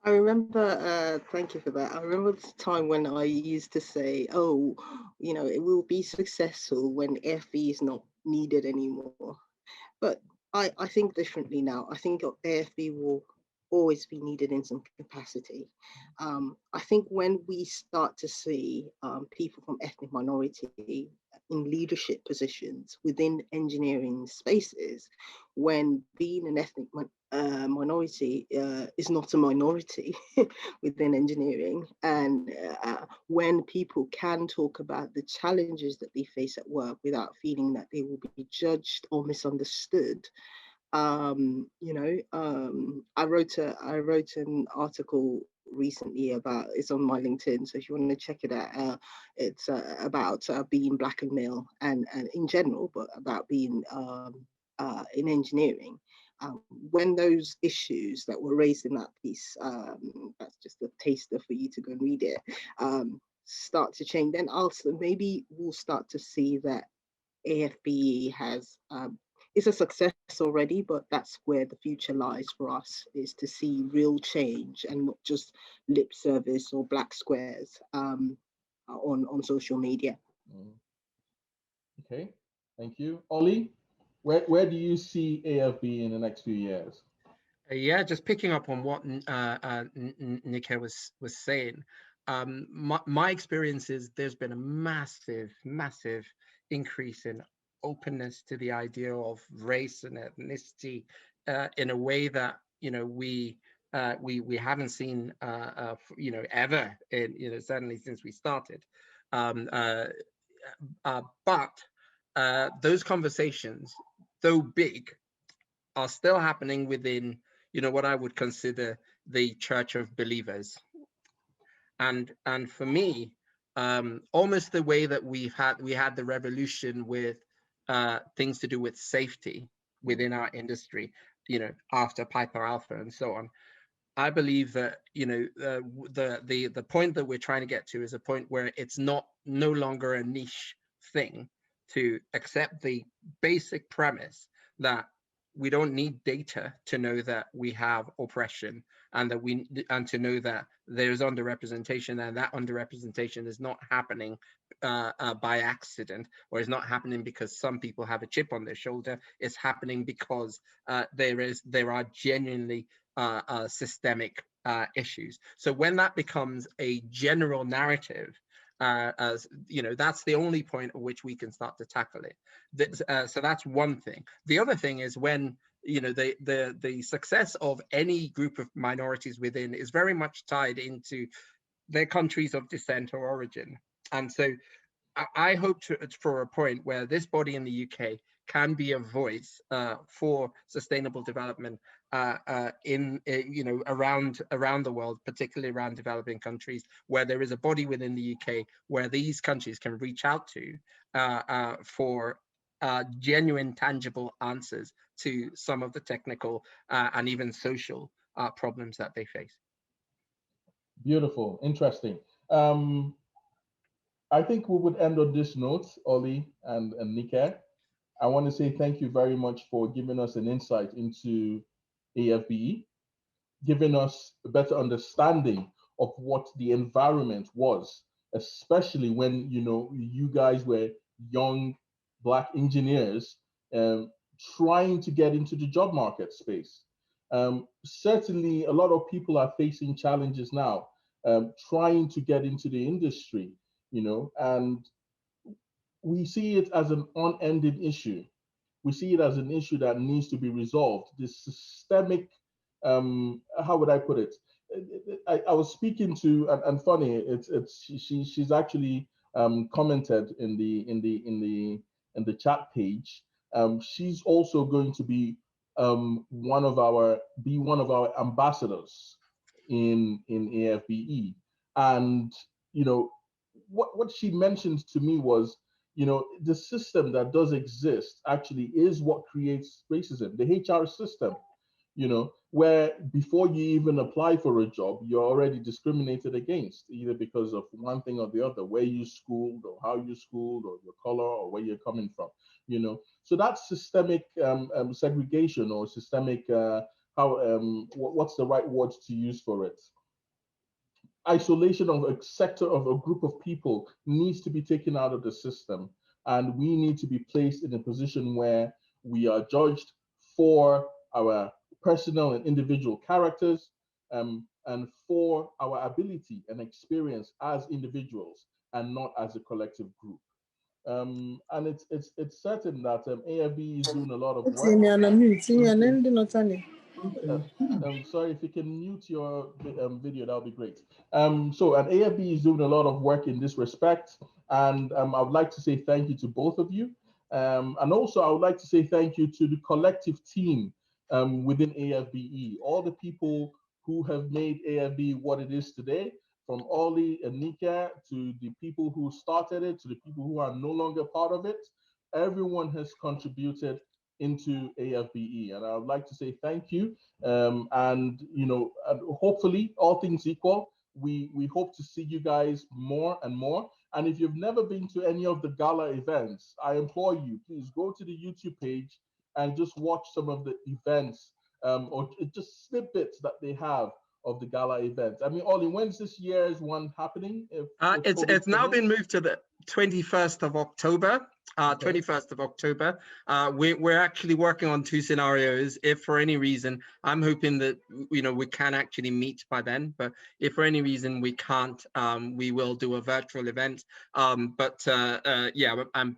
I remember, thank you for that. I remember the time when I used to say, oh, it will be successful when AFBE is not needed anymore. But I think differently now. I think AFBE will always be needed in some capacity. I think when we start to see people from ethnic minority in leadership positions within engineering spaces, when being an ethnic minority is not a minority within engineering, and when people can talk about the challenges that they face at work without feeling that they will be judged or misunderstood. I wrote an article recently about, it's on my LinkedIn, so if you want to check it out, it's about being Black and male, and in general, but about being in engineering. When those issues that were raised in that piece, that's just a taster for you to go and read it, start to change, then also maybe we'll start to see that AFBE has it's a success already, but that's where the future lies for us, is to see real change and not just lip service or black squares on social media. Okay, thank you. Ollie, where do you see AFB in the next few years? Yeah, just picking up on what Nika was saying. My experience is there's been a massive increase in openness to the idea of race and ethnicity in a way that we haven't seen ever in certainly since we started. Um, uh, but those conversations, though big, are still happening within what I would consider the church of believers. And for me, almost the way that we had the revolution with things to do with safety within our industry, after Piper Alpha and so on. I believe that the point that we're trying to get to is a point where it's no longer a niche thing to accept the basic premise that we don't need data to know that we have oppression, and to know that there's underrepresentation, and that underrepresentation is not happening by accident, or is not happening because some people have a chip on their shoulder. It's happening because there are genuinely systemic issues. So when that becomes a general narrative, as that's the only point at which we can start to tackle it. So that's one thing. The other thing is when the success of any group of minorities within is very much tied into their countries of descent or origin. And so I hope for a point where this body in the UK can be a voice for sustainable development around the world, particularly around developing countries, where there is a body within the UK where these countries can reach out to for genuine, tangible answers to some of the technical and even social problems that they face. Beautiful, interesting. Um, I think we would end on this note, Ollie and Nika. I want to say thank you very much for giving us an insight into AFBE, giving us a better understanding of what the environment was, especially when you guys were young Black engineers um, trying to get into the job market space. Certainly, a lot of people are facing challenges now, trying to get into the industry, and we see it as an unending issue. We see it as an issue that needs to be resolved. This systemic, how would I put it? I was speaking to, and funny, she's actually commented in the chat page. She's also going to be one of our ambassadors in AFBE, and what she mentioned to me was, the system that does exist actually is what creates racism. The HR system, where before you even apply for a job, you're already discriminated against, either because of one thing or the other, where you schooled or how you schooled or your color or where you're coming from, So that's systemic segregation, or systemic, what's the right word to use for it? Isolation of a sector of a group of people needs to be taken out of the system, and we need to be placed in a position where we are judged for our personal and individual characters, and for our ability and experience as individuals and not as a collective group. And it's certain that AFB is doing a lot of work. Uh, Sorry, if you can mute your video, that would be great. So, an AFB is doing a lot of work in this respect, and I would like to say thank you to both of you. And also, I would like to say thank you to the collective team within AFBE, all the people who have made AFB what it is today, from Ollie and Nika to the people who started it, to the people who are no longer part of it. Everyone has contributed into AFBE, and I would like to say thank you. And hopefully, all things equal, we hope to see you guys more and more. And if you've never been to any of the gala events, I implore you, please go to the YouTube page and just watch some of the events, or just snippets that they have of the gala event. I mean, Ollie, when's this year's one happening? If It's now been moved to the 21st of October. Okay. 21st of October. We're actually working on two scenarios. If for any reason, I'm hoping that we can actually meet by then. But if for any reason we can't, we will do a virtual event. Yeah, I'm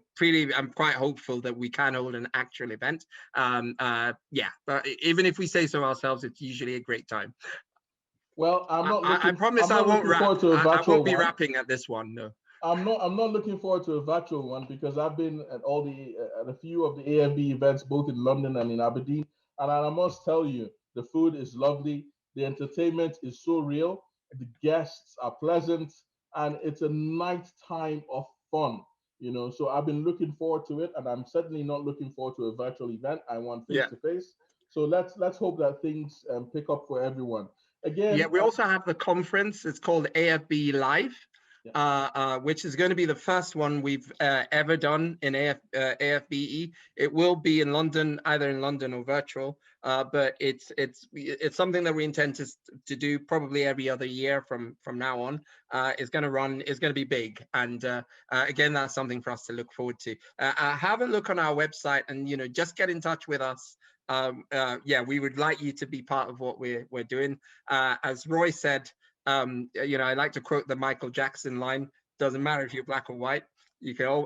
quite hopeful that we can hold an actual event. Yeah, but even if we say so ourselves, it's usually a great time. Well, I promise I won't rap. I won't be rapping at this one. No. I'm not looking forward to a virtual one because I've been at at a few of the AFB events both in London and in Aberdeen, and I must tell you, the food is lovely, the entertainment is so real, the guests are pleasant, and it's a night time of fun. So I've been looking forward to it, and I'm certainly not looking forward to a virtual event. I want face to face. So let's hope that things pick up for everyone. Again, yeah, we also have the conference. It's called AFBE Live. Which is going to be the first one we've ever done in AFBE. It will be in London, either in London or virtual, but it's something that we intend to do probably every other year from now on. It's going to be big, and again, that's something for us to look forward to. Have a look on our website, and just get in touch with us. Yeah, we would like you to be part of what we're doing. As Roy said, I like to quote the Michael Jackson line: "Doesn't matter if you're black or white.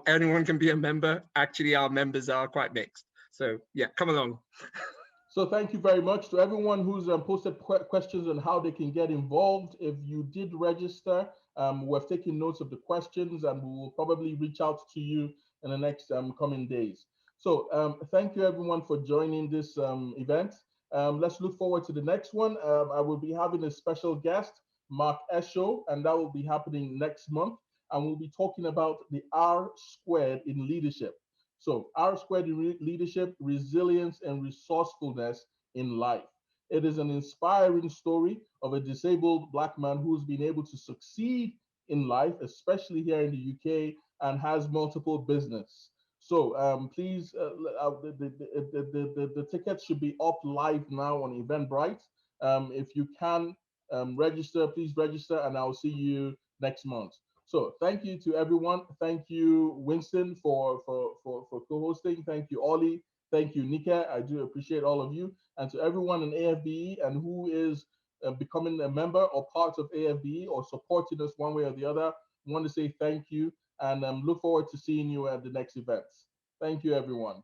Anyone can be a member." Actually, our members are quite mixed. So yeah, come along. So thank you very much to everyone who's posted questions on how they can get involved. If you did register, we're taking notes of the questions, and we will probably reach out to you in the next coming days. So thank you everyone for joining this event. Let's look forward to the next one. I will be having a special guest, Mark Esho, and that will be happening next month. And we'll be talking about the R squared in leadership. So R squared in leadership, resilience, and resourcefulness in life. It is an inspiring story of a disabled Black man who's been able to succeed in life, especially here in the UK, and has multiple business. So please, the tickets should be up live now on Eventbrite. If you can register, please register, and I'll see you next month. So thank you to everyone. Thank you, Winston, for co-hosting. Thank you, Ollie. Thank you, Nika. I do appreciate all of you. And to everyone in AFBE and who is becoming a member or part of AFBE or supporting us one way or the other, I want to say thank you and look forward to seeing you at the next events. Thank you, everyone.